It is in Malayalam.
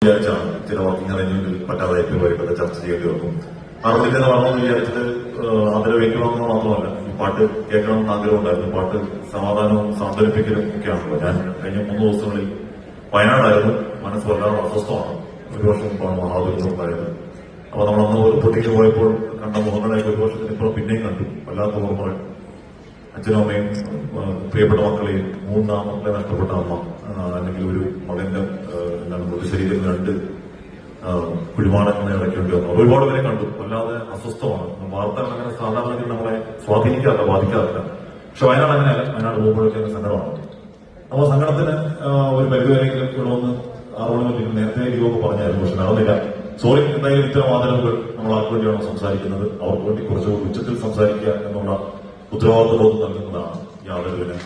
വിചാരിച്ചാണ് ചില വർക്കിംഗ് അറേഞ്ച്മെന്റിൽ പറ്റാതായപ്പോഴൊക്കെ ചർച്ച ചെയ്യേണ്ടി വന്നു. അറിവിന്റെ നടണമെന്ന് വിചാരിച്ചിട്ട് ആദരവേറ്റുവാങ്ങുന്നത് മാത്രമല്ല, ഈ പാട്ട് കേൾക്കണമെന്ന് ആഗ്രഹമുണ്ടായിരുന്നു. പാട്ട് സമാധാനവും സാന്ത്വനിപ്പിക്കലും ഒക്കെയാണല്ലോ. ഞാൻ കഴിഞ്ഞ 3 ദിവസങ്ങളിൽ വയനാടായിരുന്നു. മനസ്സ് വല്ലാതെ അസ്വസ്ഥമാണ്. ഒരു വർഷം മുമ്പാണ് മഹാദുരന്തം ഉണ്ടായത്. അപ്പൊ നമ്മളന്ന് ഒരു പൊട്ടിക്ക് പോയപ്പോൾ കണ്ട മുഖങ്ങളെയൊക്കെ ഒരു വർഷത്തിന് ഇപ്പുറം പിന്നെയും കണ്ടു. വല്ലാത്ത ഓർമ്മകൾ. അച്ഛനും അമ്മയും പ്രിയപ്പെട്ട മക്കളെയും 3 മക്കളെ നഷ്ടപ്പെട്ട അമ്മ, അല്ലെങ്കിൽ ഒരു മകന്റെ മൃതശരീരം 2 കുഴിമാടങ്ങളെ ഇടയ്ക്കേണ്ടി വന്നു. ഒരുപാട് പേരെ കണ്ടു. വല്ലാതെ അസ്വസ്ഥമാണ്. വാർത്തകൾ അങ്ങനെ സാധാരണഗതിയിൽ നമ്മളെ സ്വാധീനിക്കാറില്ല, ബാധിക്കാറില്ല. പക്ഷെ വയനാട് അങ്ങനെയല്ല. വയനാട് പോകുമ്പോഴൊക്കെ സങ്കടമാണ്. അപ്പോൾ സങ്കടത്തിന് ഒരു പരിധിവരെയെങ്കിലും ഇവിടെ വന്ന് 6 മണിക്ക് നേരത്തെ യുവക്ക് പറഞ്ഞായിരുന്നു. പക്ഷെ നടന്നില്ല. സോറി. എന്തായാലും ഇത്തരം ആദരവുകൾ നമ്മൾ ആർക്ക് വേണ്ടിയാണോ സംസാരിക്കുന്നത് അവർക്ക് വേണ്ടി കുറച്ചുകൂടി ഉച്ചത്തിൽ സംസാരിക്കുക എന്നുള്ള ഉത്തരവാദിത്വബോധം നൽകുന്നതാണ് ഈ ആദരവിന്.